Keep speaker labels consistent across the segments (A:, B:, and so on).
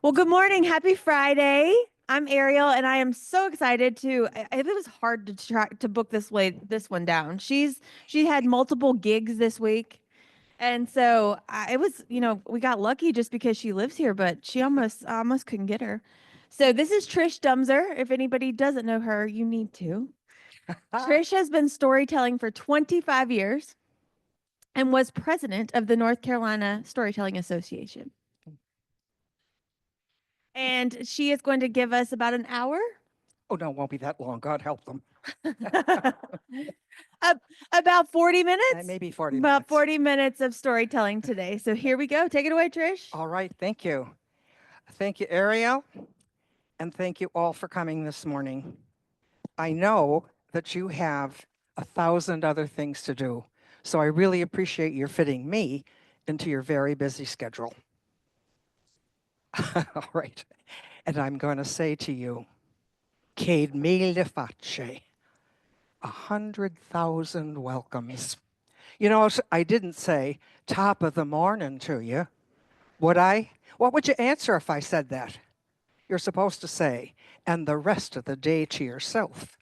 A: Well, good morning. Happy Friday. I'm Ariel, and I am so excited to. It was hard to try to book this one down. She had multiple gigs this week, and so it was we got lucky just because she lives here, but she almost couldn't get her. So this is Trish Dumser. If anybody doesn't know her, you need to. Trish has been storytelling for 25 years and was president of the North Carolina Storytelling Association. And she is going to give us about an hour.
B: Oh, no, it won't be that long. God help them.
A: About 40 minutes?
B: Maybe 40
A: About
B: minutes.
A: 40 minutes of storytelling today. So here we go. Take it away, Trish.
B: All right. Thank you. Thank you, Ariel. And thank you all for coming this morning. I know that you have 1,000 other things to do. So I really appreciate your fitting me into your very busy schedule. All right. And I'm going to say to you, Cade mille facce, 100,000 welcomes. You know, I didn't say top of the morning to you, would I? What would you answer if I said that? You're supposed to say, and the rest of the day to yourself.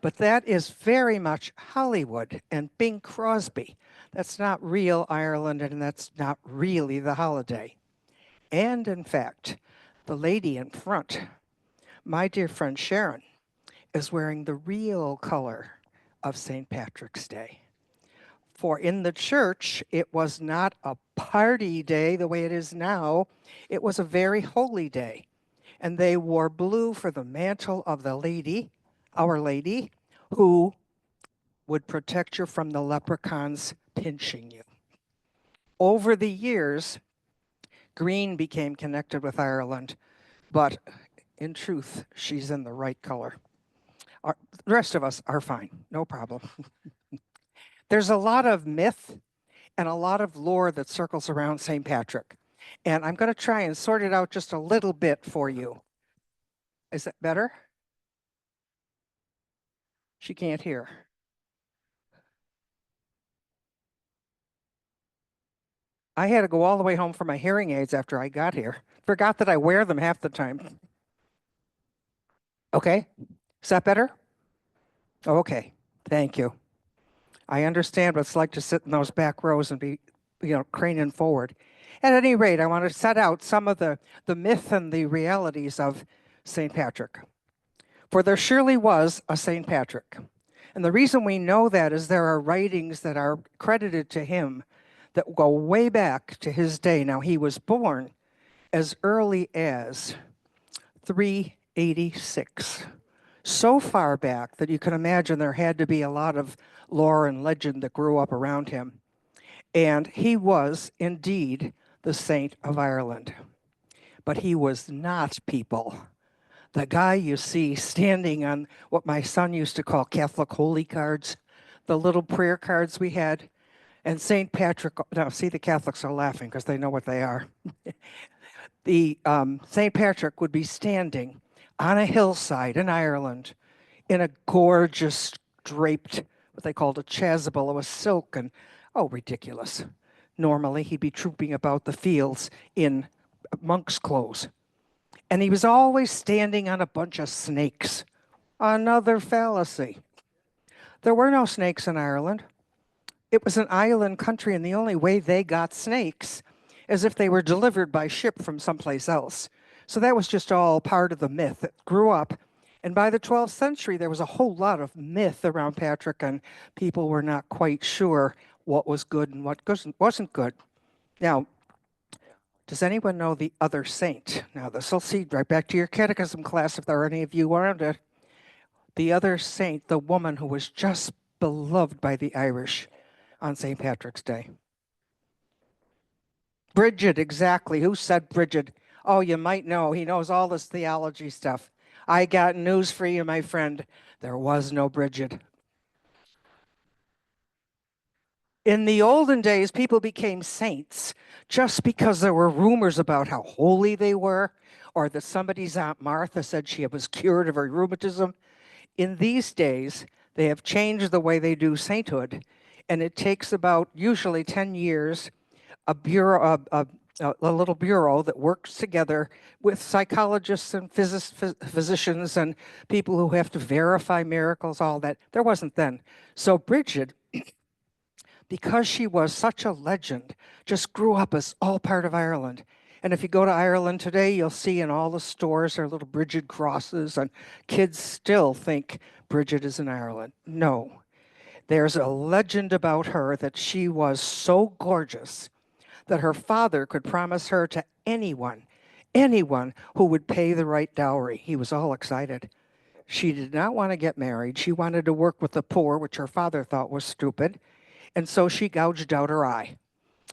B: But that is very much Hollywood and Bing Crosby. That's not real Ireland, and that's not really the holiday. And in fact, the lady in front, my dear friend Sharon, is wearing the real color of St. Patrick's Day. For in the church, it was not a party day the way it is now. It was a very holy day. And they wore blue for the mantle of the lady, Our Lady, who would protect you from the leprechauns pinching you. Over the years, green became connected with Ireland, but in truth, she's in the right color. The rest of us are fine, no problem. There's a lot of myth and a lot of lore that circles around St. Patrick. And I'm going to try and sort it out just a little bit for you. Is that better? She can't hear. I had to go all the way home for my hearing aids after I got here. Forgot that I wear them half the time. Okay, is that better? Okay, thank you. I understand what it's like to sit in those back rows and be, craning forward. At any rate, I want to set out some of the myth and the realities of St. Patrick. For there surely was a St. Patrick. And the reason we know that is there are writings that are credited to him that go way back to his day. Now, he was born as early as 386. So far back that you can imagine there had to be a lot of lore and legend that grew up around him. And he was indeed the Saint of Ireland. But he was not, people, the guy you see standing on what my son used to call Catholic holy cards, the little prayer cards we had. And St. Patrick, now see, the Catholics are laughing because they know what they are. The St. Patrick would be standing on a hillside in Ireland in a gorgeous draped, what they called a chasuble. It was silk and, oh, ridiculous. Normally, he'd be trooping about the fields in monk's clothes. And he was always standing on a bunch of snakes. Another fallacy. There were no snakes in Ireland. It was an island country, and the only way they got snakes is if they were delivered by ship from someplace else. So that was just all part of the myth that grew up. And by the 12th century, there was a whole lot of myth around Patrick, and people were not quite sure what was good and what wasn't good. Now, does anyone know the other saint? Now, this will lead right back to your catechism class if there are any of you around it. The other saint, the woman who was just beloved by the Irish on St. Patrick's Day. Bridget, exactly. Who said Bridget? Oh, you might know. He knows all this theology stuff. I got news for you, my friend. There was no Bridget. In the olden days, people became saints just because there were rumors about how holy they were, or that somebody's Aunt Martha said she was cured of her rheumatism. In these days, they have changed the way they do sainthood, and it takes about usually 10 years. A bureau, a little bureau that works together with psychologists and physicians and people who have to verify miracles, all that. There wasn't then. So Bridget, because she was such a legend, just grew up as all part of Ireland. And if you go to Ireland today, you'll see in all the stores there are little Bridget crosses, and kids still think Bridget is in Ireland. No, there's a legend about her that she was so gorgeous that her father could promise her to anyone who would pay the right dowry. He was all excited. She did not want to get married. She wanted to work with the poor, which her father thought was stupid. And so she gouged out her eye.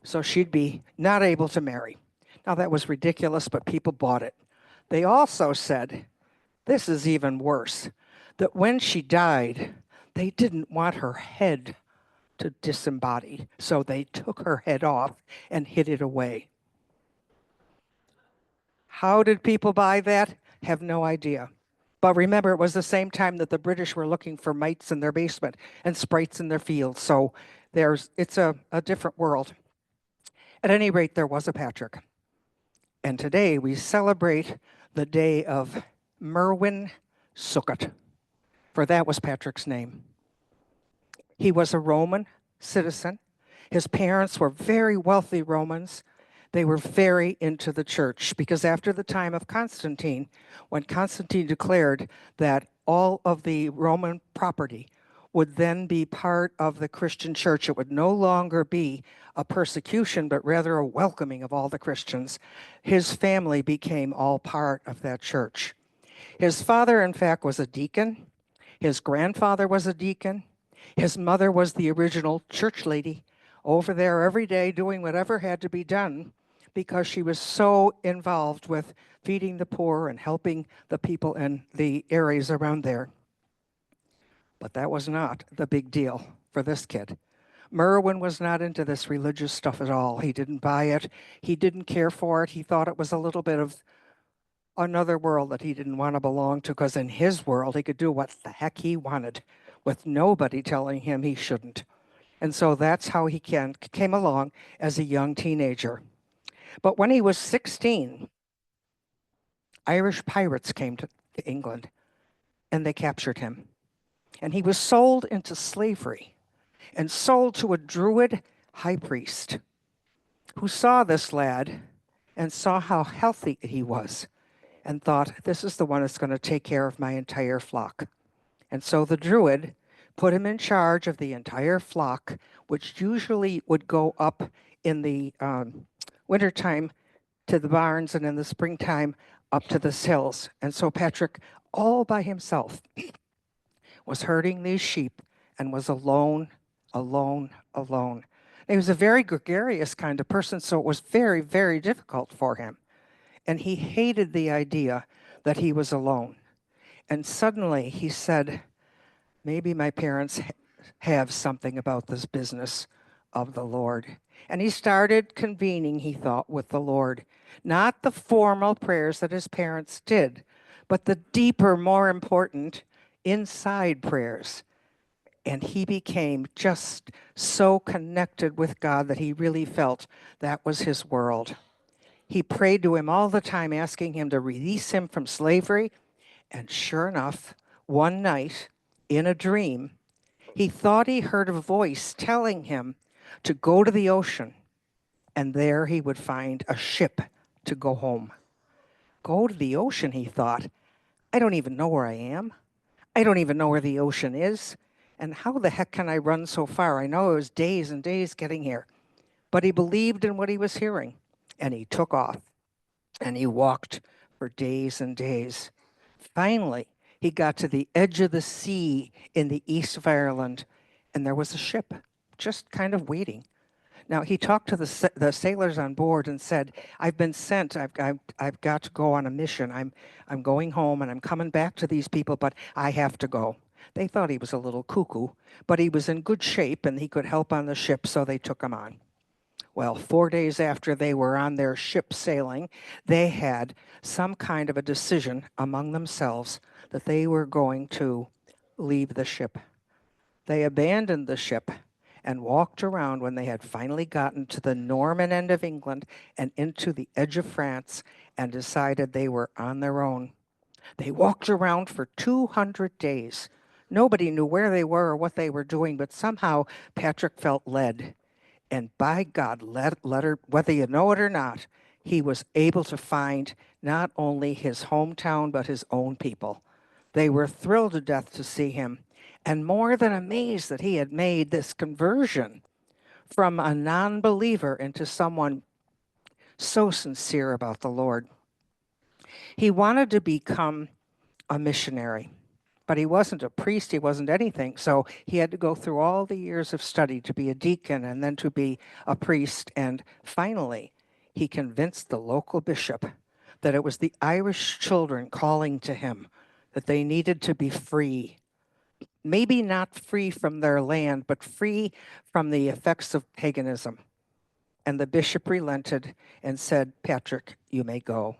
B: So she'd be not able to marry. Now that was ridiculous, but people bought it. They also said, this is even worse, that when she died, they didn't want her head to disembody. So they took her head off and hid it away. How did people buy that? Have no idea. But remember, it was the same time that the British were looking for mites in their basement and sprites in their fields. So it's a different world. At any rate, there was a Patrick. And today we celebrate the day of Merwin Sukkot, for that was Patrick's name. He was a Roman citizen. His parents were very wealthy Romans. They were very into the church because after the time of Constantine, when Constantine declared that all of the Roman property would then be part of the Christian church, it would no longer be a persecution, but rather a welcoming of all the Christians. His family became all part of that church. His father, in fact, was a deacon. His grandfather was a deacon. His mother was the original church lady, over there every day doing whatever had to be done because she was so involved with feeding the poor and helping the people in the areas around there. But that was not the big deal for this kid. Merwin was not into this religious stuff at all. He didn't buy it. He didn't care for it. He thought it was a little bit of another world that he didn't want to belong to because in his world he could do what the heck he wanted with nobody telling him he shouldn't. And so that's how he came along as a young teenager. But when he was 16, Irish pirates came to England and they captured him. And he was sold into slavery and sold to a Druid high priest who saw this lad and saw how healthy he was and thought, this is the one that's going to take care of my entire flock. And so the Druid put him in charge of the entire flock, which usually would go up in the wintertime to the barns and in the springtime up to the hills. And so Patrick, all by himself, was herding these sheep and was alone. He was a very gregarious kind of person, so it was very, very difficult for him. And he hated the idea that he was alone. And suddenly he said, maybe my parents have something about this business of the Lord. And he started convening, he thought, with the Lord. Not the formal prayers that his parents did, but the deeper, more important, inside prayers. And he became just so connected with God that he really felt that was his world. He prayed to him all the time, asking him to release him from slavery. And sure enough, one night in a dream, he thought he heard a voice telling him to go to the ocean, and there he would find a ship to go home. Go to the ocean, he thought. I don't even know where I am. I don't even know where the ocean is. And how the heck can I run so far? I know it was days and days getting here. But he believed in what he was hearing, and he took off, and he walked for days and days. Finally, he got to the edge of the sea in the east of Ireland, and there was a ship just kind of waiting. Now, he talked to the sailors on board and said, I've been sent. I've got to go on a mission. I'm going home, and I'm coming back to these people, but I have to go. They thought he was a little cuckoo, but he was in good shape, and he could help on the ship, so they took him on. Well, 4 days after they were on their ship sailing, they had some kind of a decision among themselves that they were going to leave the ship. They abandoned the ship and walked around when they had finally gotten to the Norman end of England and into the edge of France and decided they were on their own. They walked around for 200 days. Nobody knew where they were or what they were doing, but somehow Patrick felt led. And by God, whether you know it or not, he was able to find not only his hometown, but his own people. They were thrilled to death to see him and more than amazed that he had made this conversion from a non believer into someone so sincere about the Lord. He wanted to become a missionary, but he wasn't a priest, he wasn't anything. So he had to go through all the years of study to be a deacon and then to be a priest. And finally, he convinced the local bishop that it was the Irish children calling to him, that they needed to be free. Maybe not free from their land, but free from the effects of paganism. And the bishop relented and said, Patrick, you may go.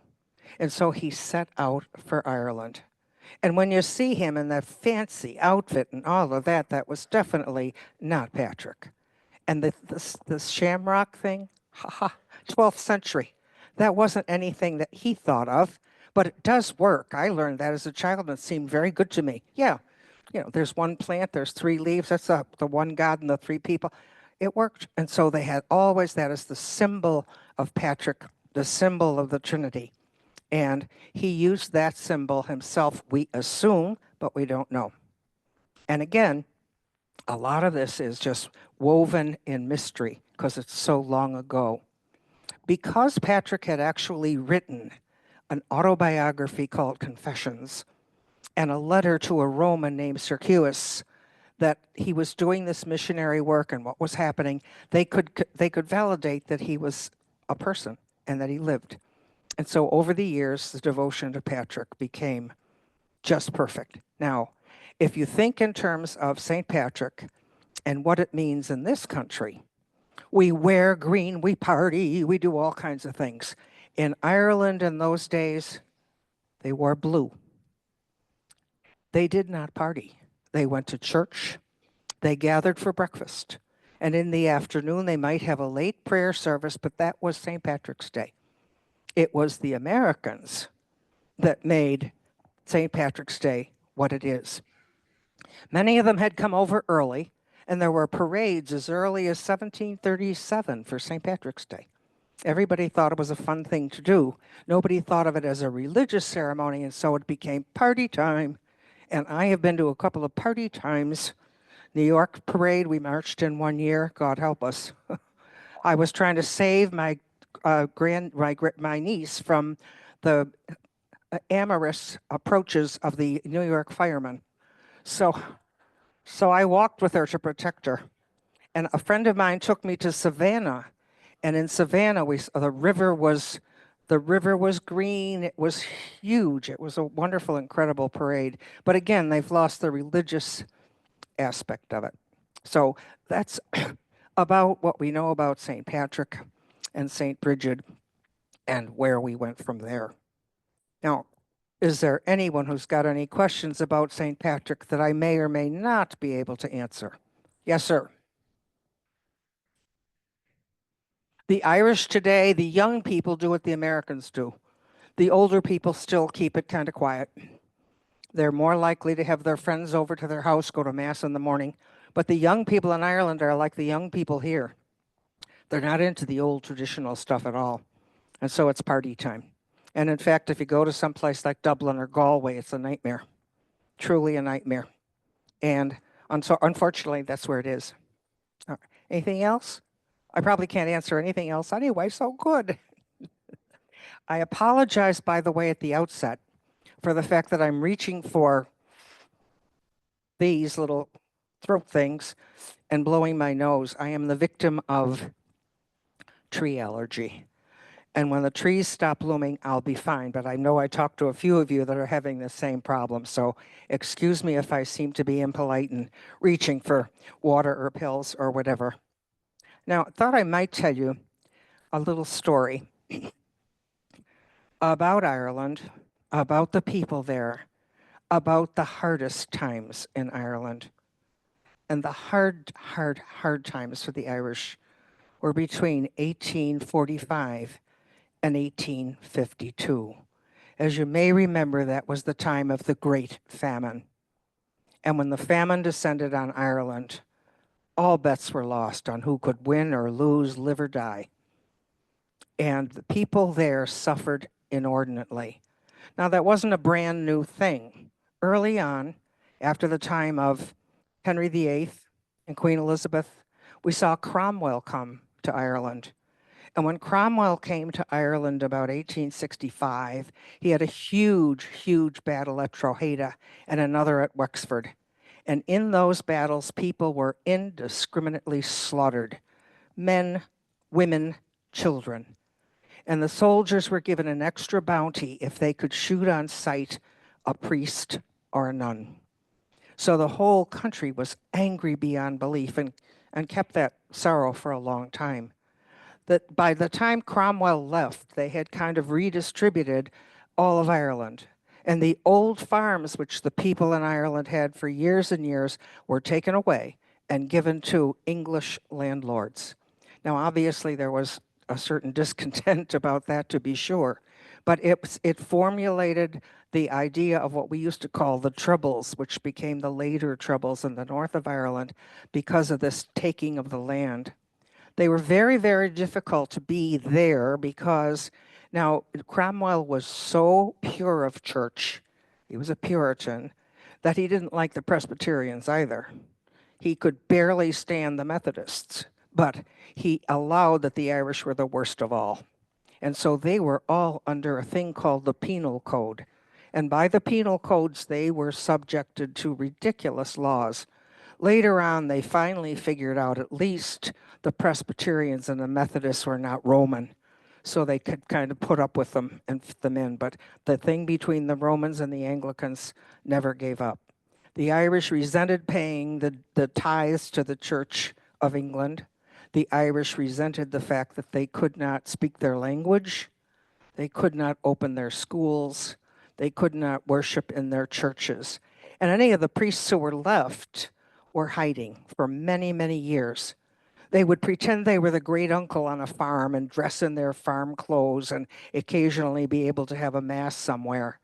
B: And so he set out for Ireland. And when you see him in that fancy outfit and all of that, that was definitely not Patrick. And the shamrock thing, 12th century. That wasn't anything that he thought of, but it does work. I learned that as a child, and it seemed very good to me. Yeah, there's one plant, there's three leaves, that's the one God and the three people. It worked. And so they had always that as the symbol of Patrick, the symbol of the Trinity. And he used that symbol himself, we assume, but we don't know. And again, a lot of this is just woven in mystery because it's so long ago. Because Patrick had actually written an autobiography called Confessions and a letter to a Roman named Circuus that he was doing this missionary work and what was happening, they could validate that he was a person and that he lived. And so over the years, the devotion to Patrick became just perfect. Now, if you think in terms of St. Patrick and what it means in this country, we wear green, we party, we do all kinds of things. In Ireland in those days, they wore blue. They did not party. They went to church, they gathered for breakfast, and in the afternoon they might have a late prayer service, but that was St. Patrick's Day. It was the Americans that made St. Patrick's Day what it is. Many of them had come over early, and there were parades as early as 1737 for St. Patrick's Day. Everybody thought it was a fun thing to do. Nobody thought of it as a religious ceremony, and so it became party time. And I have been to a couple of party times. New York parade, we marched in one year, God help us. I was trying to save my niece from the amorous approaches of the New York firemen. So I walked with her to protect her. And a friend of mine took me to Savannah. And in Savannah, the river was green. It was huge. It was a wonderful, incredible parade. But again, they've lost the religious aspect of it. So that's about what we know about St. Patrick and St. Bridget and where we went from there. Now, is there anyone who's got any questions about St. Patrick that I may or may not be able to answer? Yes, sir. The Irish today, the young people do what the Americans do. The older people still keep it kind of quiet. They're more likely to have their friends over to their house, go to Mass in the morning. But the young people in Ireland are like the young people here. They're not into the old traditional stuff at all. And so it's party time. And in fact, if you go to some place like Dublin or Galway, it's a nightmare. Truly a nightmare. And unfortunately, that's where it is. Anything else? I probably can't answer anything else anyway, so good. I apologize, by the way, at the outset for the fact that I'm reaching for these little throat things and blowing my nose. I am the victim of tree allergy. And when the trees stop blooming, I'll be fine. But I know I talked to a few of you that are having the same problem. So excuse me if I seem to be impolite and reaching for water or pills or whatever. Now, I thought I might tell you a little story about Ireland, about the people there, about the hardest times in Ireland. And the hard times for the Irish were between 1845 and 1852. As you may remember, that was the time of the Great Famine. And when the famine descended on Ireland, all bets were lost on who could win or lose, live or die. And the people there suffered inordinately. Now, that wasn't a brand new thing. Early on, after the time of Henry VIII and Queen Elizabeth, we saw Cromwell come to Ireland. And when Cromwell came to Ireland about 1865, he had a huge battle at Drogheda and another at Wexford. And in those battles, people were indiscriminately slaughtered. Men, women, children. And the soldiers were given an extra bounty if they could shoot on sight a priest or a nun. So the whole country was angry beyond belief and kept that sorrow for a long time. That by the time Cromwell left, they had kind of redistributed all of Ireland. And the old farms, which the people in Ireland had for years and years, were taken away and given to English landlords. Now, obviously, there was a certain discontent about that, to be sure, but it formulated the idea of what we used to call the Troubles, which became the later Troubles in the north of Ireland because of this taking of the land. They were very difficult to be there because now Cromwell was so pure of church, he was a Puritan, that he didn't like the Presbyterians either. He could barely stand the Methodists, but he allowed that the Irish were the worst of all. And so they were all under a thing called the Penal Code. And by the penal codes, they were subjected to ridiculous laws. Later on, they finally figured out at least the Presbyterians and the Methodists were not Roman, so they could kind of put up with them and fit them in. But the thing between the Romans and the Anglicans never gave up. The Irish resented paying the tithes to the Church of England. The Irish resented the fact that they could not speak their language. They could not open their schools. They could not worship in their churches. And any of the priests who were left were hiding for many years. They would pretend they were the great uncle on a farm and dress in their farm clothes and occasionally be able to have a mass somewhere.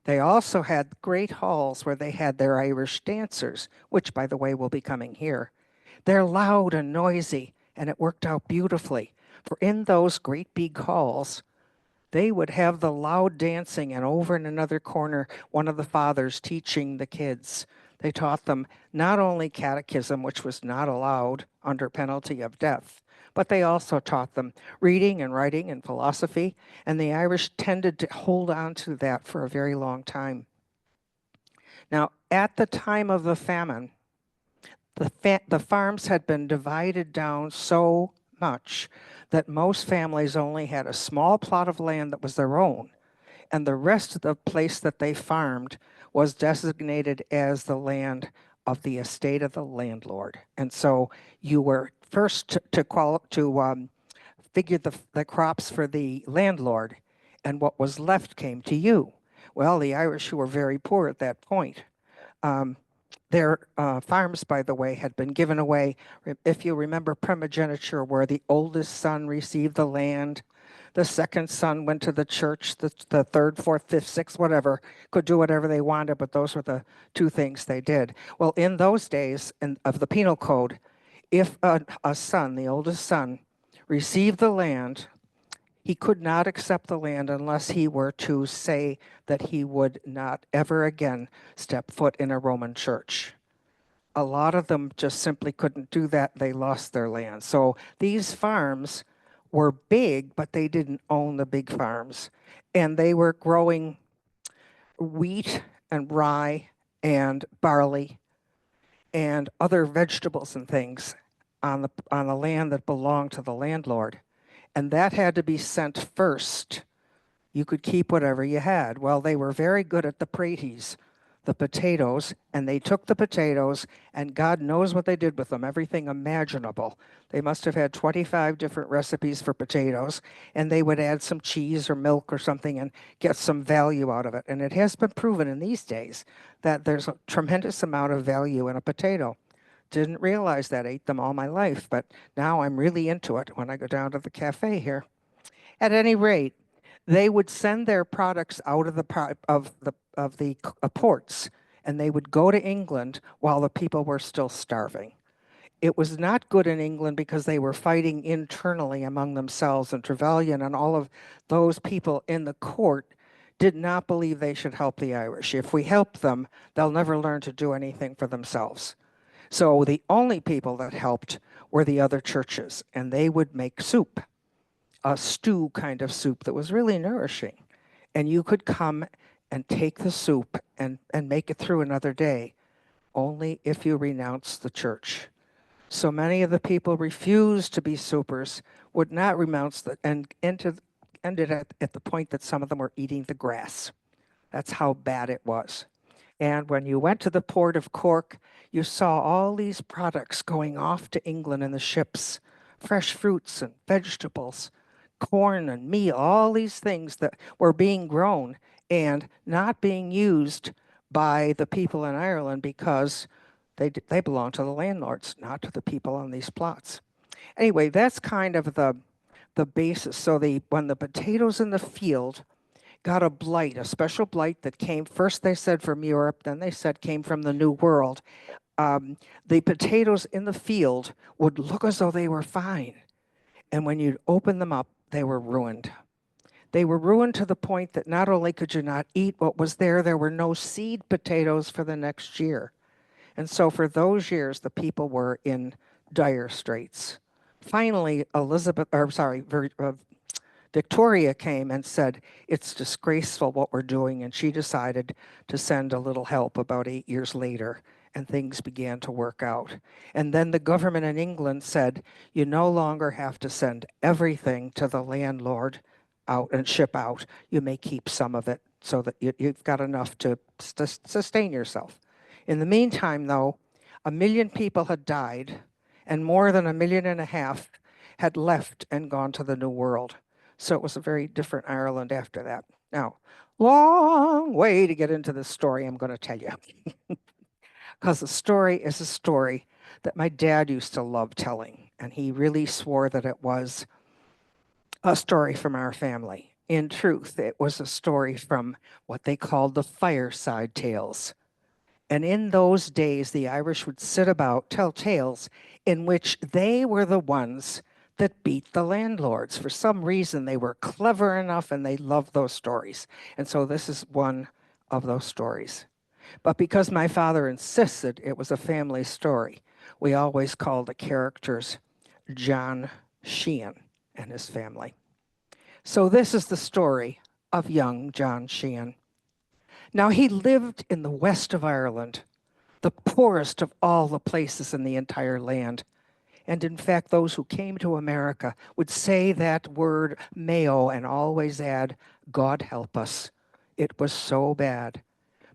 B: They also had great halls where they had their Irish dancers, which, by the way, will be coming here. They're loud and noisy, and it worked out beautifully. For in those great big halls, they would have the loud dancing, and over in another corner, one of the fathers teaching the kids. They taught them not only catechism, which was not allowed under penalty of death, but they also taught them reading and writing and philosophy, and the Irish tended to hold on to that for a very long time. Now, at the time of the famine, the farms had been divided down so much that most families only had a small plot of land that was their own, and the rest of the place that they farmed was designated as the land of the estate of the landlord. And so you were first to figure the crops for the landlord, and what was left came to you. Well, the Irish, who were very poor at that point, their farms, by the way, had been given away. If you remember primogeniture, where the oldest son received the land, the second son went to the church, the third, fourth, fifth, sixth, whatever, could do whatever they wanted, but those were the two things they did. Well, in those days of the penal code, if a son, the oldest son, received the land, he could not accept the land unless he were to say that he would not ever again step foot in a Roman church. A lot of them just simply couldn't do that. They lost their land. So these farms were big, but they didn't own the big farms. And they were growing wheat and rye and barley and other vegetables and things on the land that belonged to the landlord. And that had to be sent first. You could keep whatever you had. Well, they were very good at the praties, the potatoes, and they took the potatoes, and God knows what they did with them, everything imaginable. They must have had 25 different recipes for potatoes, and they would add some cheese or milk or something and get some value out of it. And it has been proven in these days that there's a tremendous amount of value in a potato. Didn't realize that. Ate them all my life, but now I'm really into it when I go down to the cafe here. At any rate, they would send their products out of the ports, and they would go to England while the people were still starving. It was not good in England because they were fighting internally among themselves, and Trevelyan and all of those people in the court did not believe they should help the Irish. If we help them, they'll never learn to do anything for themselves. So the only people that helped were the other churches, and they would make soup, a stew kind of soup that was really nourishing. And you could come and take the soup and make it through another day, only if you renounce the church. So many of the people refused to be soupers, would not renounce the, and ended at the point that some of them were eating the grass. That's how bad it was. And when you went to the port of Cork, you saw all these products going off to England in the ships, fresh fruits and vegetables, corn and meal, all these things that were being grown and not being used by the people in Ireland because they belong to the landlords, not to the people on these plots. Anyway, that's kind of the basis. So when the potatoes in the field got a blight, a special blight that came first, they said from Europe, then they said came from the New World. The potatoes in the field would look as though they were fine. And when you'd open them up, they were ruined. They were ruined to the point that not only could you not eat what was there were no seed potatoes for the next year. And so for those years, the people were in dire straits. Finally, Victoria came and said, it's disgraceful what we're doing. And she decided to send a little help about 8 years later, and things began to work out. And then the government in England said, you no longer have to send everything to the landlord out and ship out. You may keep some of it so that you've got enough to sustain yourself. In the meantime, though, 1 million people had died, and more than 1.5 million had left and gone to the New World. So it was a very different Ireland after that. Now, long way to get into the story I'm going to tell you. Because the story is a story that my dad used to love telling, and he really swore that it was a story from our family. In truth, it was a story from what they called the fireside tales. And in those days, the Irish would sit about, tell tales in which they were the ones that beat the landlords. For some reason, they were clever enough and they loved those stories. And so this is one of those stories. But because my father insisted it was a family story, we always called the characters John Sheehan and his family. So this is the story of young John Sheehan. Now, he lived in the west of Ireland, the poorest of all the places in the entire land. And in fact, those who came to America would say that word Mayo and always add, God help us. It was so bad.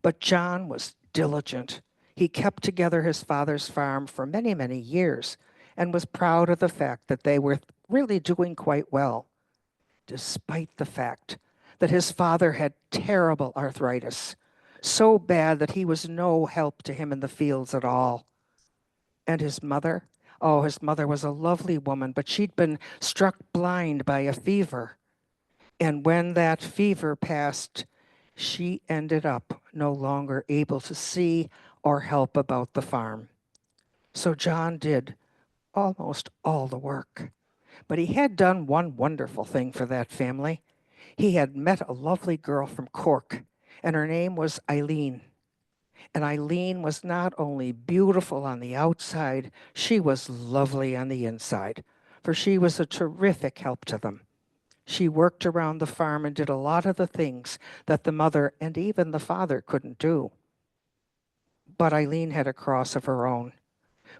B: But John was diligent. He kept together his father's farm for many, many years and was proud of the fact that they were really doing quite well, despite the fact that his father had terrible arthritis, so bad that he was no help to him in the fields at all. And his mother? Oh, his mother was a lovely woman, but she'd been struck blind by a fever. And when that fever passed, she ended up no longer able to see or help about the farm. So John did almost all the work. But he had done one wonderful thing for that family. He had met a lovely girl from Cork, and her name was Eileen. And Eileen was not only beautiful on the outside, she was lovely on the inside, for she was a terrific help to them. She worked around the farm and did a lot of the things that the mother and even the father couldn't do. But Eileen had a cross of her own,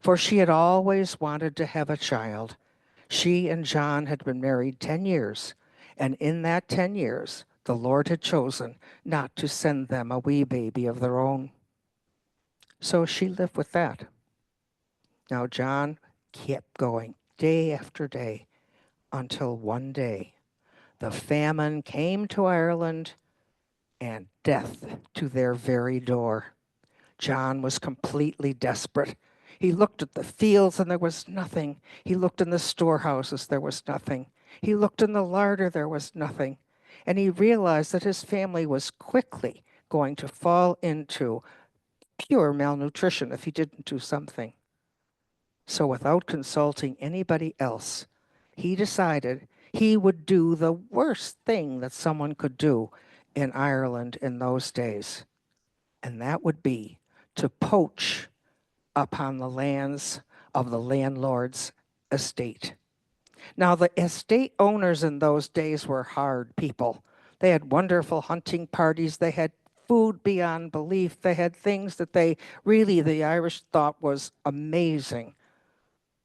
B: for she had always wanted to have a child. She and John had been married 10 years, and in that 10 years, the Lord had chosen not to send them a wee baby of their own. So she lived with that. Now, John kept going day after day until one day the famine came to Ireland and death to their very door. John was completely desperate. He looked at the fields and there was nothing. He looked in the storehouses, there was nothing. He looked in the larder, there was nothing. And he realized that his family was quickly going to fall into pure malnutrition if he didn't do something. So without consulting anybody else, he decided he would do the worst thing that someone could do in Ireland in those days, and that would be to poach upon the lands of the landlord's estate. Now, the estate owners in those days were hard people. They had wonderful hunting parties. They had food beyond belief. They had things that the Irish thought was amazing.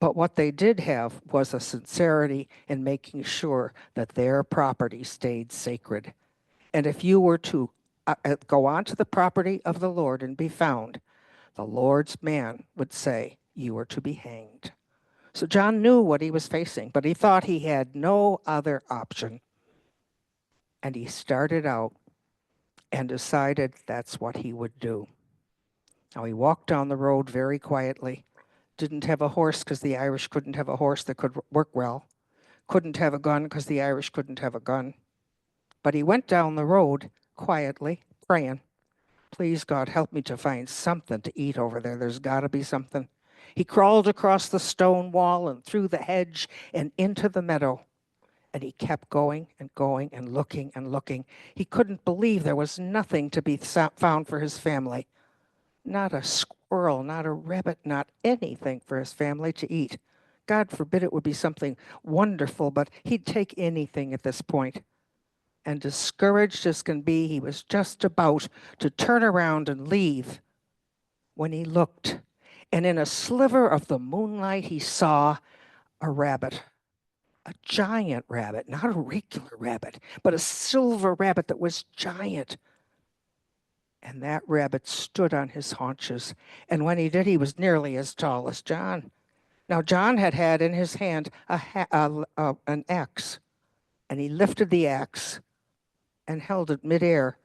B: But what they did have was a sincerity in making sure that their property stayed sacred. And if you were to go onto the property of the Lord and be found, the Lord's man would say, you are to be hanged. So John knew what he was facing, but he thought he had no other option. And he started out and decided that's what he would do. Now he walked down the road very quietly, didn't have a horse because the Irish couldn't have a horse that could work well, couldn't have a gun because the Irish couldn't have a gun. But he went down the road quietly, praying, please, God, help me to find something to eat over there. There's got to be something. He crawled across the stone wall and through the hedge and into the meadow. And he kept going and going and looking and looking. He couldn't believe there was nothing to be found for his family. Not a squirrel, not a rabbit, not anything for his family to eat. God forbid it would be something wonderful, but he'd take anything at this point. And discouraged as can be, he was just about to turn around and leave when he looked. And in a sliver of the moonlight, he saw a rabbit, a giant rabbit, not a regular rabbit, but a silver rabbit that was giant. And that rabbit stood on his haunches. And when he did, he was nearly as tall as John. Now, John had in his hand an axe, and he lifted the axe and held it midair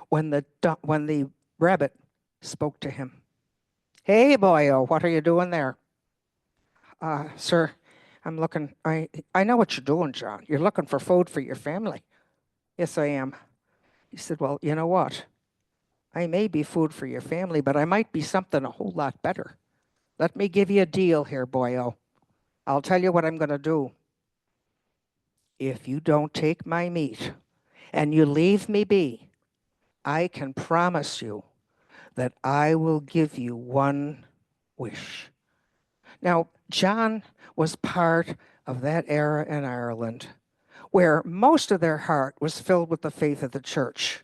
B: when the rabbit spoke to him. Hey, boyo, what are you doing there? Sir, I'm looking. I know what you're doing, John. You're looking for food for your family. Yes, I am. He said, well, you know what? I may be food for your family, but I might be something a whole lot better. Let me give you a deal here, boyo. I'll tell you what I'm going to do. If you don't take my meat and you leave me be, I can promise you that I will give you one wish. Now, John was part of that era in Ireland where most of their heart was filled with the faith of the church.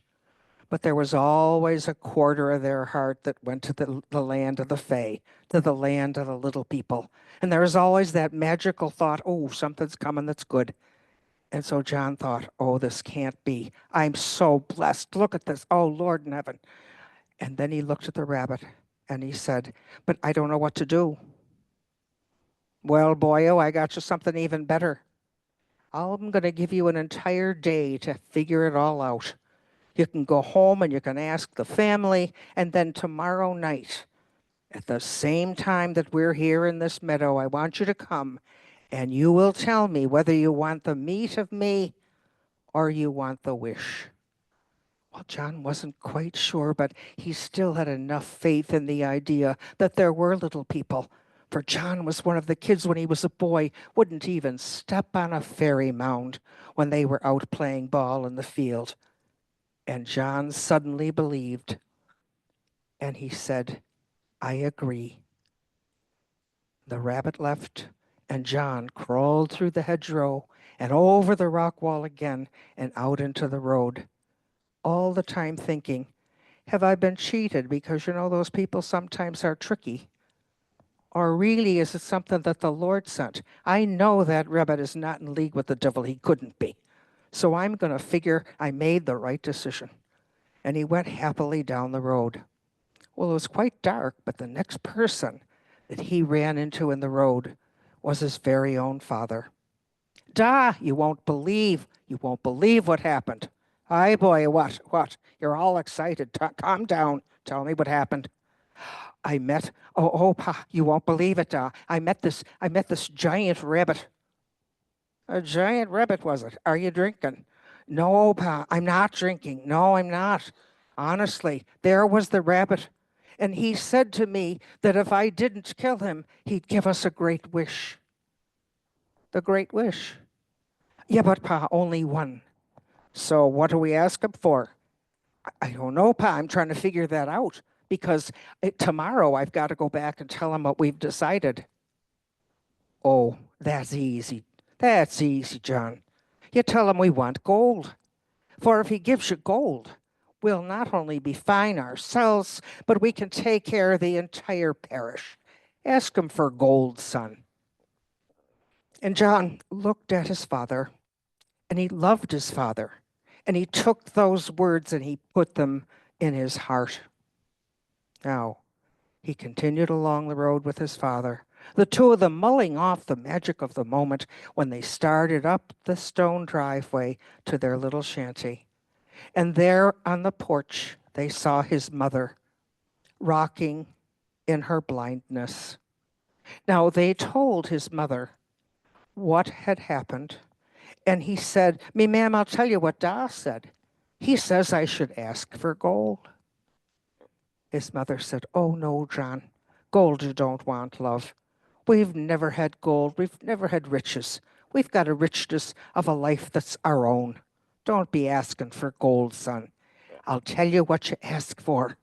B: But there was always a quarter of their heart that went to the land of the Fae, to the land of the little people. And there was always that magical thought, oh, something's coming that's good. And so John thought, oh, this can't be. I'm so blessed. Look at this. Oh, Lord in heaven. And then he looked at the rabbit and he said, but I don't know what to do. Well, boyo, I got you something even better. I'm going to give you an entire day to figure it all out. You can go home and you can ask the family, and then tomorrow night, at the same time that we're here in this meadow, I want you to come and you will tell me whether you want the meat of me or you want the wish. Well, John wasn't quite sure, but he still had enough faith in the idea that there were little people. For John was one of the kids when he was a boy, wouldn't even step on a fairy mound when they were out playing ball in the field. And John suddenly believed, and he said, I agree. The rabbit left, and John crawled through the hedgerow and over the rock wall again and out into the road, all the time thinking, have I been cheated? Because those people sometimes are tricky. Or really, is it something that the Lord sent? I know that rabbit is not in league with the devil. He couldn't be. So I'm going to figure I made the right decision. And he went happily down the road. Well, it was quite dark, but the next person that he ran into in the road was his very own father. Da, you won't believe what happened. Aye, boy, what? You're all excited. Calm down. Tell me what happened. I met, Pa, you won't believe it. I met this giant rabbit. A giant rabbit, was it? Are you drinking? No, Pa, I'm not drinking. No, I'm not. Honestly, there was the rabbit. And he said to me that if I didn't kill him, he'd give us a great wish. The great wish. Yeah, but Pa, only one. So what do we ask him for? I don't know, Pa. I'm trying to figure that out because tomorrow I've got to go back and tell him what we've decided. Oh, that's easy. That's easy, John. You tell him we want gold. For if he gives you gold, we'll not only be fine ourselves, but we can take care of the entire parish. Ask him for gold, son. And John looked at his father, and he loved his father. And he took those words and he put them in his heart. Now, he continued along the road with his father, the two of them mulling off the magic of the moment when they started up the stone driveway to their little shanty. And there on the porch, they saw his mother rocking in her blindness. Now, they told his mother what had happened, and he said, "Me, ma'am, I'll tell you what Da said. He says I should ask for gold." His mother said, "Oh, no, John. Gold you don't want, love. We've never had gold. We've never had riches. We've got a richness of a life that's our own. Don't be asking for gold, son. I'll tell you what you ask for.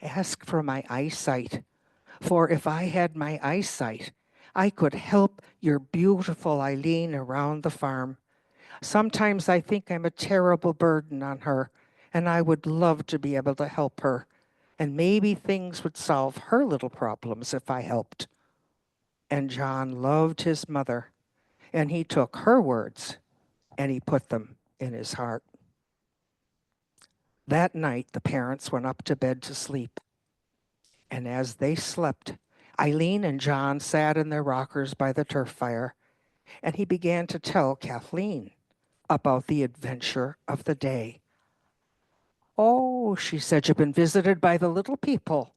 B: Ask for my eyesight. For if I had my eyesight, I could help your beautiful Eileen around the farm. Sometimes I think I'm a terrible burden on her, and I would love to be able to help her. And maybe things would solve her little problems if I helped." And John loved his mother, and he took her words and he put them in his heart. That night, the parents went up to bed to sleep. And as they slept, Eileen and John sat in their rockers by the turf fire, and he began to tell Kathleen about the adventure of the day. "Oh," she said, "you've been visited by the little people."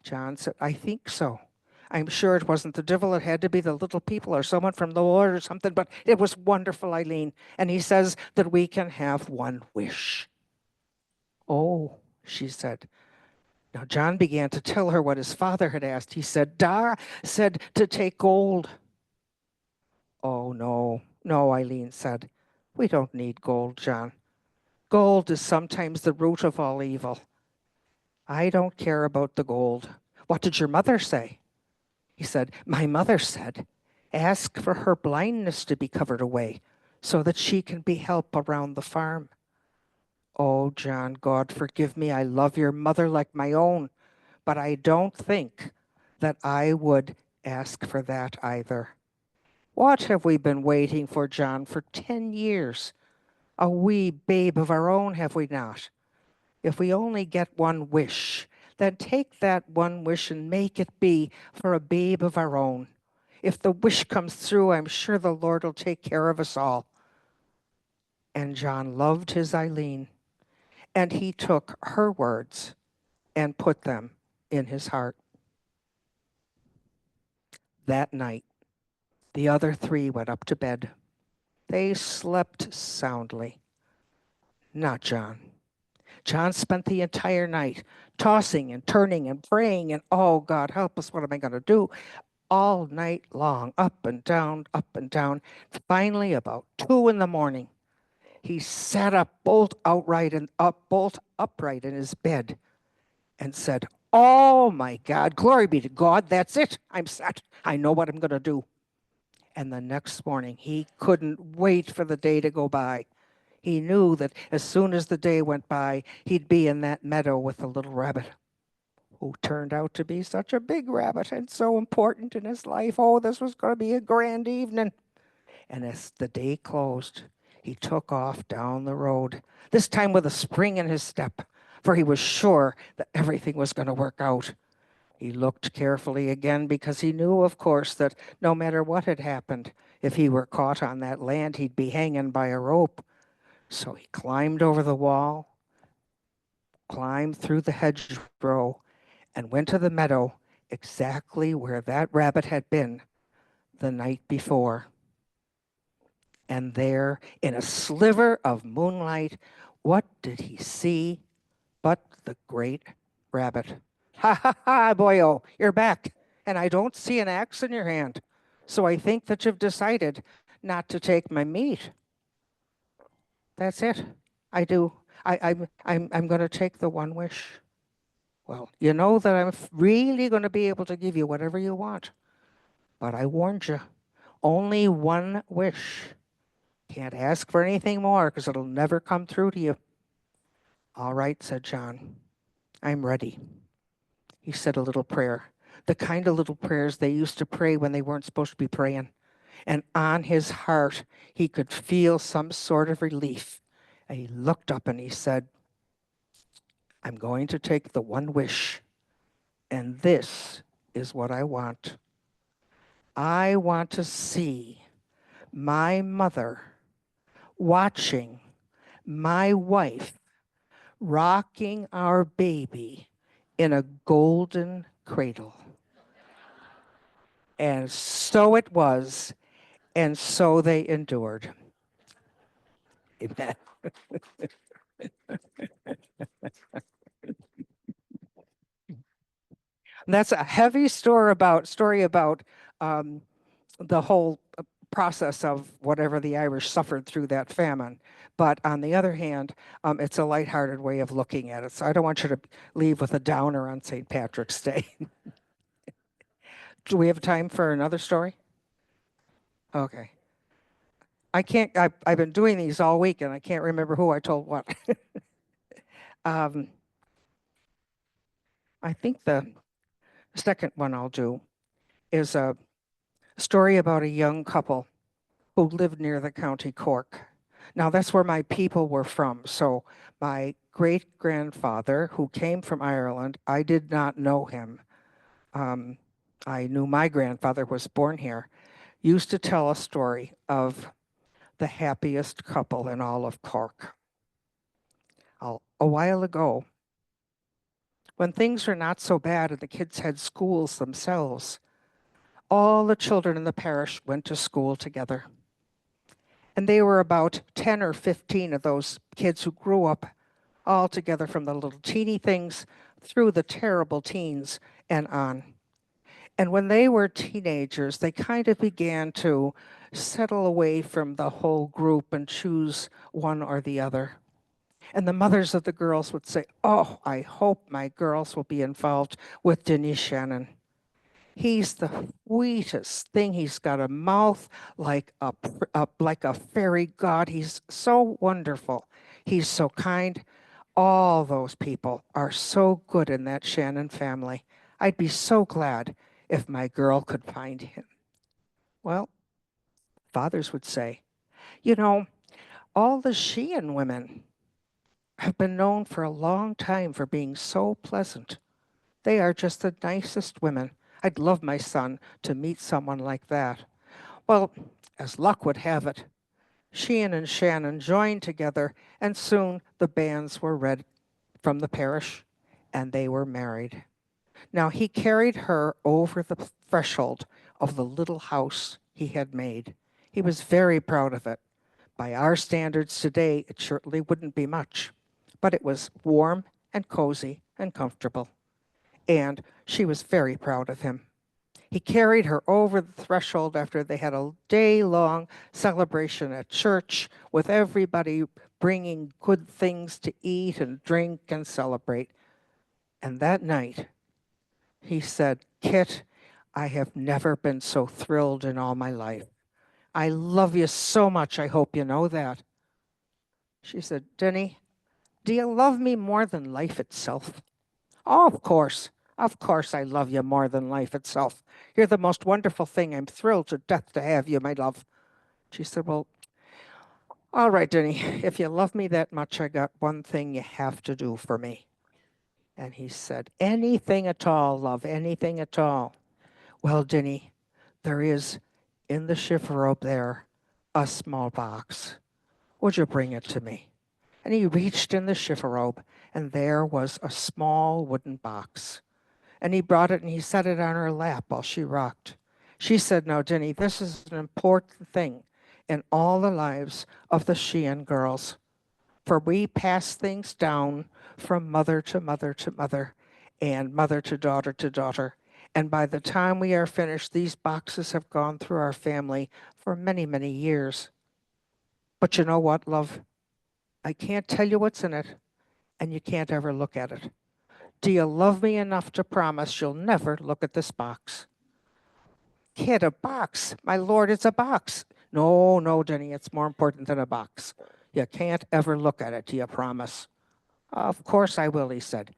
B: John said, "I think so. I'm sure it wasn't the devil. It had to be the little people or someone from the Lord or something, but it was wonderful, Eileen. And he says that we can have one wish." "Oh," she said. Now John began to tell her what his father had asked. He said, "Da said to take gold." "Oh, no, no," Eileen said. "We don't need gold, John. Gold is sometimes the root of all evil. I don't care about the gold. What did your mother say?" He said, "My mother said, ask for her blindness to be covered away so that she can be helped around the farm." "Oh, John, God forgive me. I love your mother like my own, but I don't think that I would ask for that either. What have we been waiting for, John, for 10 years? A wee babe of our own, have we not? If we only get one wish, then take that one wish and make it be for a babe of our own. If the wish comes through, I'm sure the Lord will take care of us all." And John loved his Eileen, and he took her words and put them in his heart. That night, the other three went up to bed. They slept soundly. Not John. John spent the entire night tossing and turning and praying and, "Oh, God, help us. What am I going to do?" All night long, up and down, up and down. Finally, about 2 in the morning, he sat up bolt upright in his bed and said, "Oh my God, glory be to God, that's it. I'm set. I know what I'm going to do." And the next morning, he couldn't wait for the day to go by. He knew that as soon as the day went by, he'd be in that meadow with the little rabbit, who turned out to be such a big rabbit and so important in his life. Oh, this was going to be a grand evening. And as the day closed, he took off down the road, this time with a spring in his step, for he was sure that everything was going to work out. He looked carefully again because he knew, of course, that no matter what had happened, if he were caught on that land, he'd be hanging by a rope. So he climbed over the wall, climbed through the hedgerow, and went to the meadow exactly where that rabbit had been the night before. And there, in a sliver of moonlight, what did he see but the great rabbit? Ha ha ha, boyo, you're back, and I don't see an axe in your hand. So I think that you've decided not to take my meat. That's it. I do. I'm going to take the one wish. Well, you know that I'm really going to be able to give you whatever you want. But I warned you, only one wish. Can't ask for anything more because it'll never come through to you. All right, said John. I'm ready. He said a little prayer, the kind of little prayers they used to pray when they weren't supposed to be praying. And on his heart, he could feel some sort of relief. And he looked up and he said, I'm going to take the one wish, and this is what I want. I want to see my mother watching my wife rocking our baby in a golden cradle. And so it was, and so they endured. Amen. And that's a heavy story about the whole process of whatever the Irish suffered through that famine. But on the other hand, it's a lighthearted way of looking at it. So I don't want you to leave with a downer on St. Patrick's Day. Do we have time for another story? Okay. I've been doing these all week and I can't remember who I told what. um, I think the second one I'll do is a story about a young couple who lived near the county Cork. Now, that's where my people were from. So, my great grandfather, who came from Ireland, I did not know him. Um, I knew my grandfather was born here, used to tell a story of the happiest couple in all of Cork. A while ago, when things were not so bad and the kids had schools themselves, all the children in the parish went to school together. And they were about 10 or 15 of those kids who grew up all together from the little teeny things through the terrible teens and on. And when they were teenagers, they kind of began to settle away from the whole group and choose one or the other. And the mothers of the girls would say, oh, I hope my girls will be involved with Denise Shannon. He's the sweetest thing. He's got a mouth like a fairy god. He's so wonderful. He's so kind. All those people are so good in that Shannon family. I'd be so glad if my girl could find him. Well, fathers would say, you know, all the Sheehan women have been known for a long time for being so pleasant. They are just the nicest women. I'd love my son to meet someone like that. Well, as luck would have it, Sheehan and Shannon joined together, and soon the banns were read from the parish, and they were married. Now he carried her over the threshold of the little house he had made. He was very proud of it. By our standards today, it certainly wouldn't be much, but it was warm and cozy and comfortable. And she was very proud of him. He carried her over the threshold after they had a day-long celebration at church with everybody bringing good things to eat and drink and celebrate. And that night, he said, Kit, I have never been so thrilled in all my life. I love you so much. I hope you know that. She said, Denny, do you love me more than life itself? Oh, of course. Of course I love you more than life itself. You're the most wonderful thing. I'm thrilled to death to have you, my love. She said, well, all right, Denny, if you love me that much, I got one thing you have to do for me. And he said, anything at all, love, anything at all. Well, Denny, there is in the chifforobe there a small box. Would you bring it to me? And he reached in the chifforobe, and there was a small wooden box. And he brought it and he set it on her lap while she rocked. She said, "Now, Denny, this is an important thing in all the lives of the Sheehan girls. For we pass things down from mother to mother to mother, and mother to daughter to daughter. And by the time we are finished, these boxes have gone through our family for many, many years. But you know what, love? I can't tell you what's in it, and you can't ever look at it. Do you love me enough to promise you'll never look at this box?" "Kid, a box. My lord, it's a box." "No, no, Denny, it's more important than a box. You can't ever look at it. Do you promise?" "Of course I will," he said.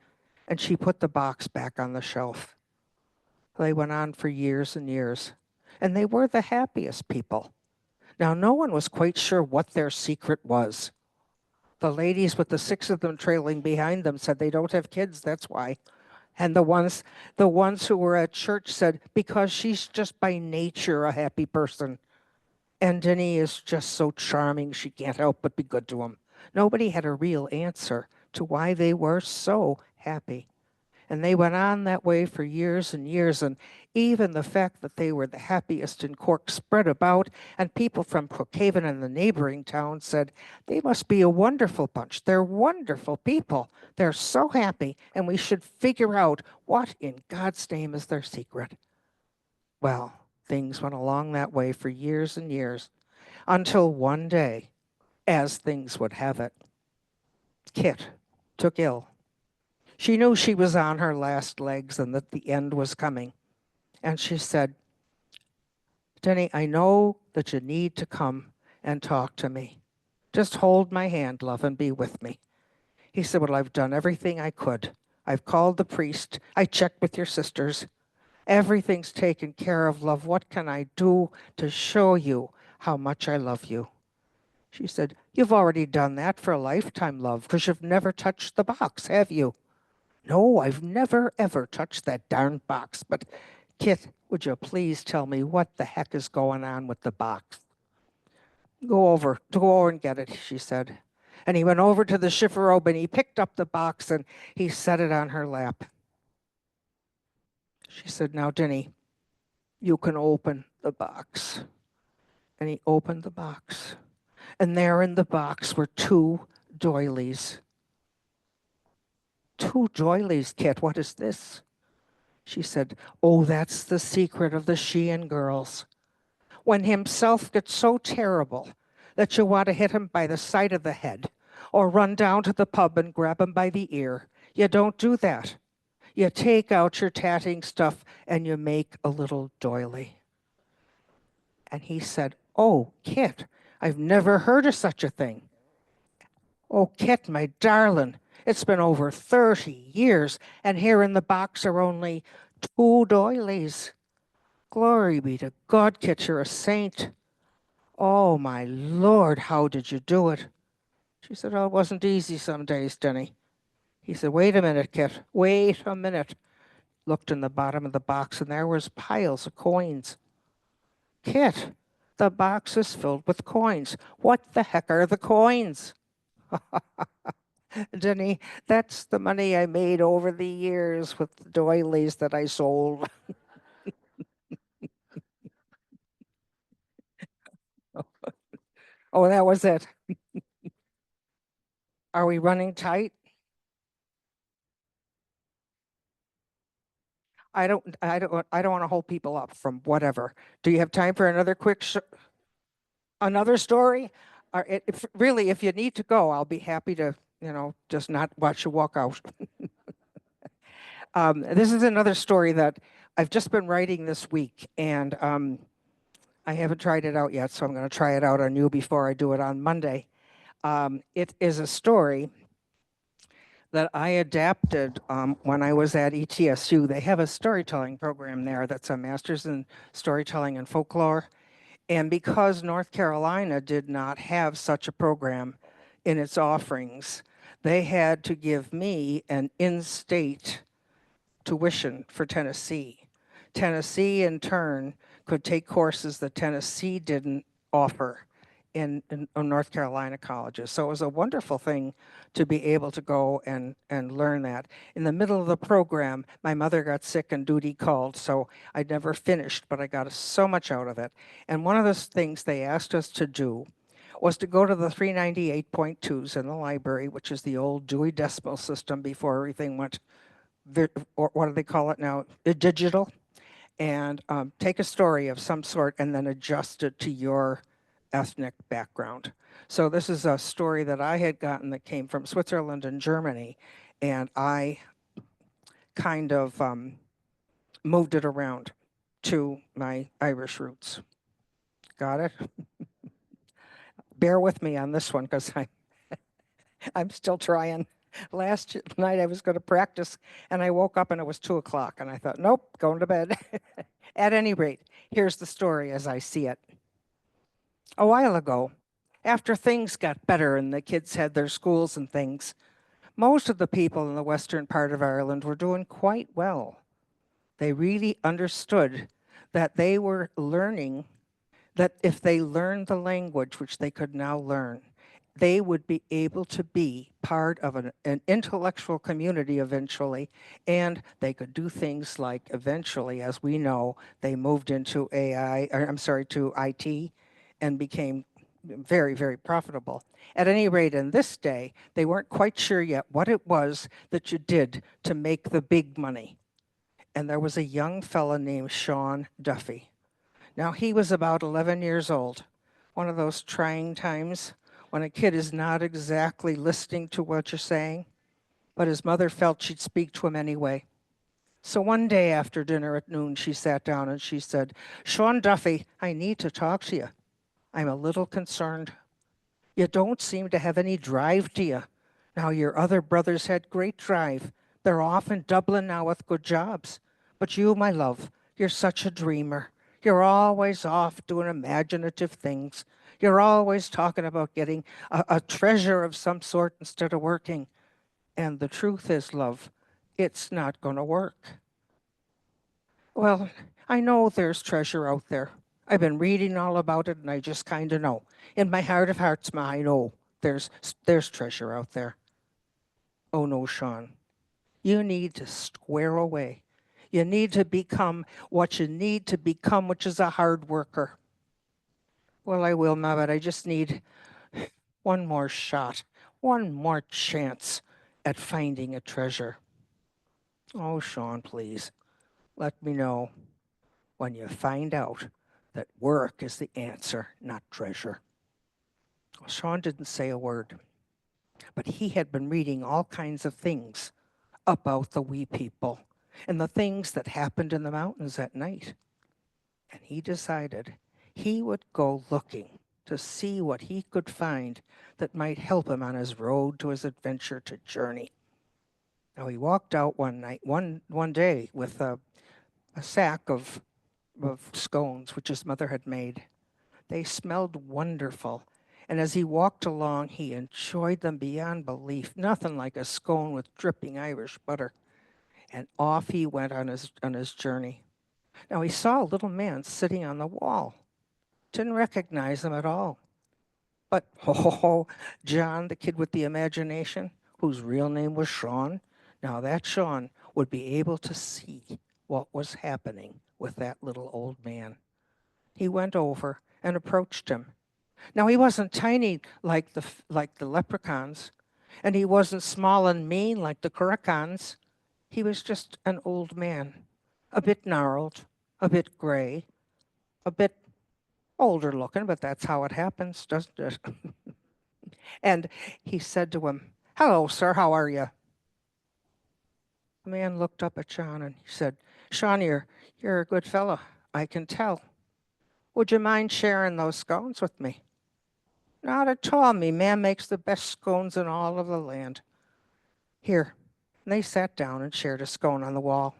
B: And she put the box back on the shelf. They went on for years and years, and they were the happiest people. Now, no one was quite sure what their secret was. The ladies with the six of them trailing behind them said they don't have kids, that's why. And the ones who were at church said, because she's just by nature a happy person. And Denny is just so charming, she can't help but be good to him. Nobody had a real answer to why they were so happy. And they went on that way for years and years. And even the fact that they were the happiest in Cork spread about. And people from Crookhaven and the neighboring towns said, they must be a wonderful bunch. They're wonderful people. They're so happy. And we should figure out what in God's name is their secret. Well, things went along that way for years and years until one day, as things would have it, Kit took ill. She knew she was on her last legs and that the end was coming. And she said, "Denny, I know that you need to come and talk to me. Just hold my hand, love, and be with me." He said, "Well, I've done everything I could. I've called the priest. I checked with your sisters. Everything's taken care of, love. What can I do to show you how much I love you?" She said, "You've already done that for a lifetime, love, because you've never touched the box, have you?" "No, I've never, ever touched that darned box. But, Kit, would you please tell me what the heck is going on with the box?" Go over and get it," she said. And he went over to the chifforobe and he picked up the box and he set it on her lap. She said, "Now, Denny, you can open the box." And he opened the box. And there in the box were two doilies. "Two doilies, Kit, what is this?" She said, "Oh, that's the secret of the Sheehan girls. When himself gets so terrible that you want to hit him by the side of the head or run down to the pub and grab him by the ear, you don't do that. You take out your tatting stuff and you make a little doily." And he said, "Oh, Kit, I've never heard of such a thing." "Oh, Kit, my darling, it's been over 30 years, and here in the box are only two doilies. Glory be to God, Kit, you're a saint. Oh, my Lord, how did you do it?" She said, "Oh, it wasn't easy some days, Denny." He said, "Wait a minute, Kit, wait a minute." Looked in the bottom of the box, and there was piles of coins. "Kit, the box is filled with coins. What the heck are the coins?" "Denny, that's the money I made over the years with the doilies that I sold." Oh, that was it. Are we running tight? I don't want to hold people up from whatever. Do you have time for another another story? Or really, if you need to go, I'll be happy to, just not watch you walk out. This is another story that I've just been writing this week, and I haven't tried it out yet, so I'm going to try it out on you before I do it on Monday. It is a story that I adapted when I was at ETSU. They have a storytelling program there that's a master's in storytelling and folklore. And because North Carolina did not have such a program in its offerings, they had to give me an in-state tuition for Tennessee. Tennessee, in turn, could take courses that Tennessee didn't offer. in North Carolina colleges. So it was a wonderful thing to be able to go and learn that. In the middle of the program, my mother got sick and duty called, so I never finished, but I got so much out of it. And one of the things they asked us to do was to go to the 398.2s in the library, which is the old Dewey Decimal System before everything went, or what do they call it now, digital, and take a story of some sort and then adjust it to your ethnic background. So this is a story that I had gotten that came from Switzerland and Germany, and I kind of moved it around to my Irish roots. Got it? Bear with me on this one because I'm still trying. Last night I was going to practice and I woke up and it was 2 o'clock and I thought, nope, going to bed. At any rate, here's the story as I see it. A while ago, after things got better and the kids had their schools and things, most of the people in the western part of Ireland were doing quite well. They really understood that they were learning, that if they learned the language, which they could now learn, they would be able to be part of an intellectual community eventually, and they could do things like eventually, as we know, they moved into to IT and became very, very profitable. At any rate, in this day, they weren't quite sure yet what it was that you did to make the big money. And there was a young fella named Sean Duffy. Now, he was about 11 years old, one of those trying times when a kid is not exactly listening to what you're saying, but his mother felt she'd speak to him anyway. So one day after dinner at noon, she sat down and she said, Sean Duffy, I need to talk to you. I'm a little concerned. You don't seem to have any drive to you. Now, your other brothers had great drive. They're off in Dublin now with good jobs. But you, my love, you're such a dreamer. You're always off doing imaginative things. You're always talking about getting a treasure of some sort instead of working. And the truth is, love, it's not going to work. Well, I know there's treasure out there. I've been reading all about it and I just kind of know. In my heart of hearts, ma, I know there's treasure out there. Oh no, Sean. You need to square away. You need to become what you need to become, which is a hard worker. Well, I will, ma, but I just need one more shot, one more chance at finding a treasure. Oh, Sean, please, let me know when you find out that work is the answer, not treasure. Well, Sean didn't say a word, but he had been reading all kinds of things about the wee people and the things that happened in the mountains at night. And he decided he would go looking to see what he could find that might help him on his road to his adventure to journey. Now he walked out one day with a sack of scones which his mother had made. They smelled wonderful. And as he walked along, he enjoyed them beyond belief. Nothing like a scone with dripping Irish butter. And off he went on his journey. Now he saw a little man sitting on the wall. Didn't recognize him at all. But, oh, John, the kid with the imagination, whose real name was Sean, now that Sean would be able to see what was happening with that little old man. He went over and approached him. Now he wasn't tiny like the leprechauns, and he wasn't small and mean like the curracans. He was just an old man, a bit gnarled, a bit gray, a bit older looking, but that's how it happens, doesn't it? And he said to him, "Hello, sir, how are you?" The man looked up at Sean and he said, "Sean, you're a good fella, I can tell. Would you mind sharing those scones with me?" "Not at all. Me man makes the best scones in all of the land." "Here." And they sat down and shared a scone on the wall.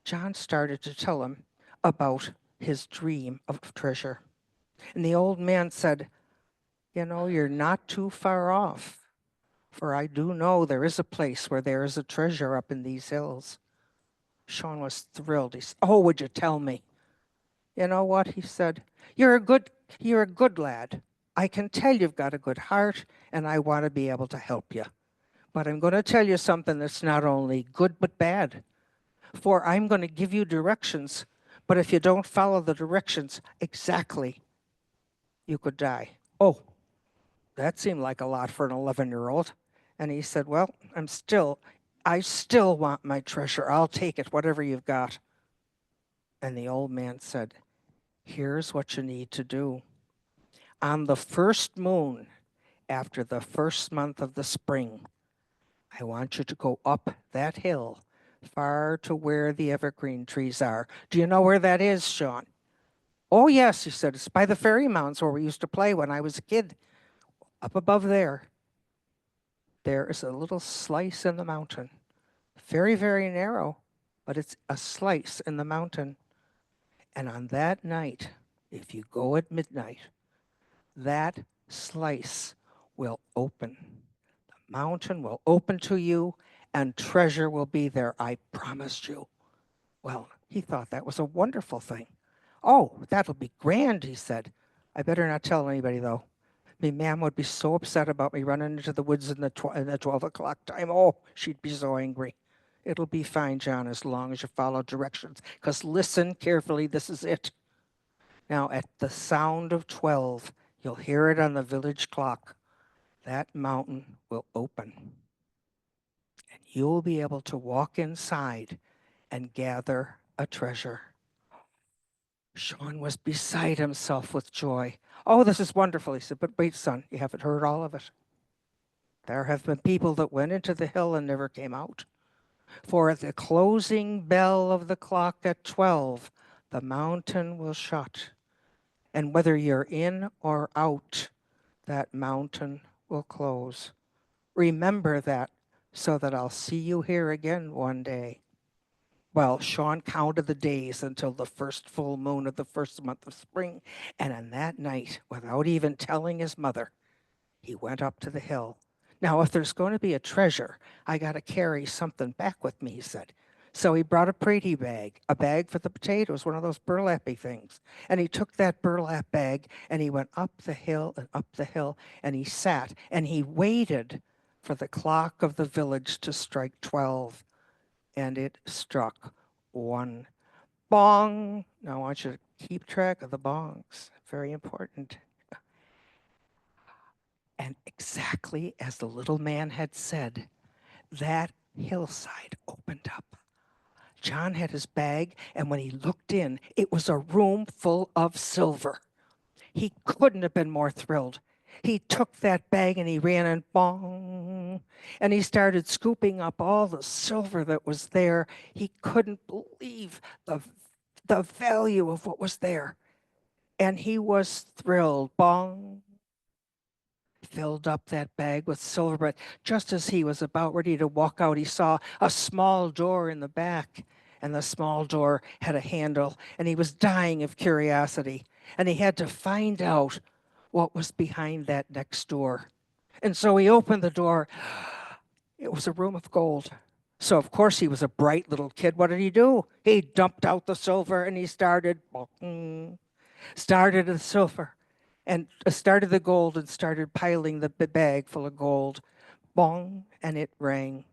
B: John started to tell him about his dream of treasure. And the old man said, "You know, you're not too far off, for I do know there is a place where there is a treasure up in these hills." Sean was thrilled. He said, "Oh, would you tell me?" "You know what?" he said. You're a good You're a good lad. I can tell you've got a good heart, and I want to be able to help you. But I'm going to tell you something that's not only good but bad. For I'm going to give you directions, but if you don't follow the directions exactly, you could die. Oh, that seemed like a lot for an 11-year-old. And he said, well, I still want my treasure. I'll take it, whatever you've got. And the old man said, here's what you need to do. On the first moon, after the first month of the spring, I want you to go up that hill far to where the evergreen trees are. Do you know where that is, Sean? Oh, yes, he said. It's by the fairy mounds where we used to play when I was a kid. Up above there, there is a little slice in the mountain. Very, very narrow, but it's a slice in the mountain. And on that night, if you go at midnight, that slice will open. The mountain will open to you and treasure will be there. I promised you. Well, he thought that was a wonderful thing. Oh, that'll be grand, he said. I better not tell anybody, though. Me ma'am would be so upset about me running into the woods in the 12 o'clock time. Oh, she'd be so angry. It'll be fine, John, as long as you follow directions. Because listen carefully, this is it. Now, at the sound of 12, you'll hear it on the village clock. That mountain will open. And you'll be able to walk inside and gather a treasure. Sean was beside himself with joy. Oh, this is wonderful, he said, but wait, son, you haven't heard all of it. There have been people that went into the hill and never came out. For at the closing bell of the clock at 12, the mountain will shut. And whether you're in or out, that mountain will close. Remember that so that I'll see you here again one day. Well, Sean counted the days until the first full moon of the first month of spring, and on that night, without even telling his mother, he went up to the hill. Now, if there's going to be a treasure, I got to carry something back with me, he said. So he brought a Prady bag, a bag for the potatoes, one of those burlappy things. And he took that burlap bag and he went up the hill and up the hill and he sat and he waited for the clock of the village to strike 12. And it struck 1. Bong! Now I want you to keep track of the bongs. Very important. And exactly as the little man had said, that hillside opened up. John had his bag, and when he looked in, it was a room full of silver. He couldn't have been more thrilled. He took that bag and he ran and bong, and he started scooping up all the silver that was there. He couldn't believe the value of what was there. And he was thrilled. Bong, filled up that bag with silver, but just as he was about ready to walk out, he saw a small door in the back, and the small door had a handle, and he was dying of curiosity, and he had to find out what was behind that next door. And so he opened the door. It was a room of gold. So, of course, he was a bright little kid. What did he do? He dumped out the silver and he started the silver and started the gold and started piling the bag full of gold. Bong, and it rang.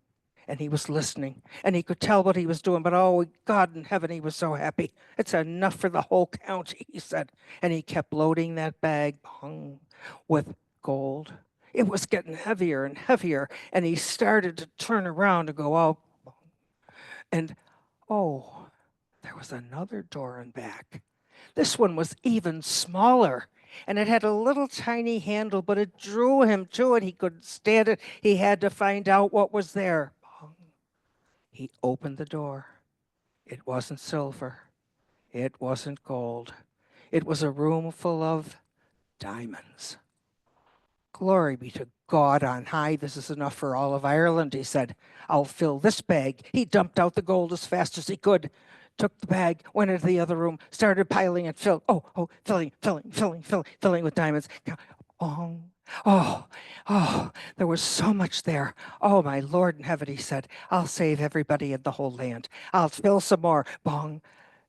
B: And he was listening, and he could tell what he was doing, but oh, God in heaven, he was so happy. It's enough for the whole county, he said. And he kept loading that bag, bong, with gold. It was getting heavier and heavier, and he started to turn around to go out. And oh, there was another door in back. This one was even smaller, and it had a little tiny handle, but it drew him to it. He couldn't stand it. He had to find out what was there. He opened the door. It wasn't silver. It wasn't gold. It was a room full of diamonds. Glory be to God on high. This is enough for all of Ireland, he said. I'll fill this bag. He dumped out the gold as fast as he could, took the bag, went into the other room, started piling it, filling with diamonds. Oh, there was so much there. Oh, my Lord in heaven, he said, I'll save everybody in the whole land. I'll fill some more. Bong.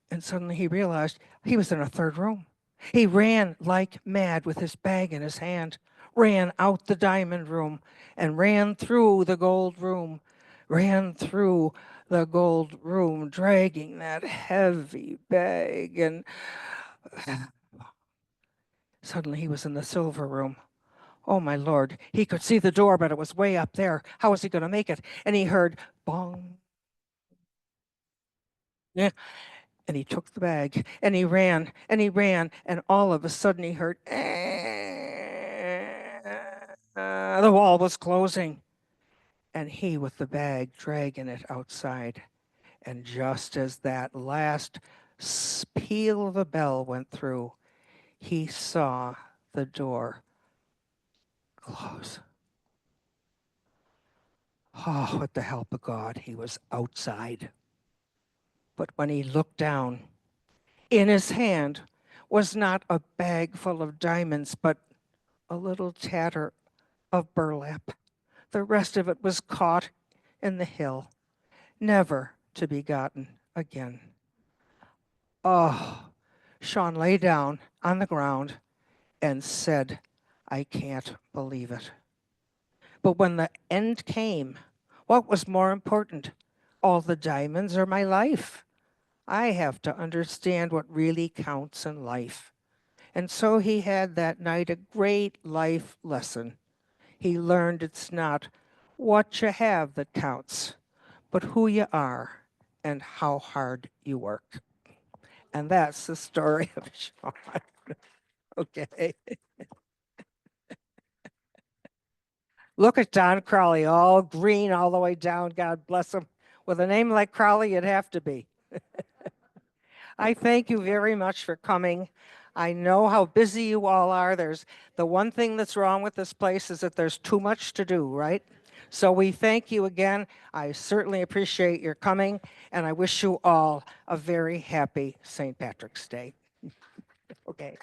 B: And suddenly he realized he was in a third room. He ran like mad with his bag in his hand, ran out the diamond room, and ran through the gold room, ran through the gold room, dragging that heavy bag. And suddenly he was in the silver room. Oh, my Lord. He could see the door, but it was way up there. How was he going to make it? And he heard bong. Yeah. And he took the bag and he ran and he ran. And all of a sudden he heard, the wall was closing. And he with the bag dragging it outside. And just as that last peal of a bell went through, he saw the door close. Oh, with the help of God, he was outside. But when he looked down, in his hand was not a bag full of diamonds, but a little tatter of burlap. The rest of it was caught in the hill, never to be gotten again. Oh, Sean lay down on the ground and said, I can't believe it. But when the end came, what was more important? All the diamonds or my life? I have to understand what really counts in life. And so he had that night a great life lesson. He learned it's not what you have that counts, but who you are and how hard you work. And that's the story of Sean. Okay. Look at Don Crowley, all green all the way down. God bless him. With a name like Crowley, it'd have to be. I thank you very much for coming. I know how busy you all are. There's the one thing that's wrong with this place is that there's too much to do, right? So we thank you again. I certainly appreciate your coming, and I wish you all a very happy St. Patrick's Day. Okay.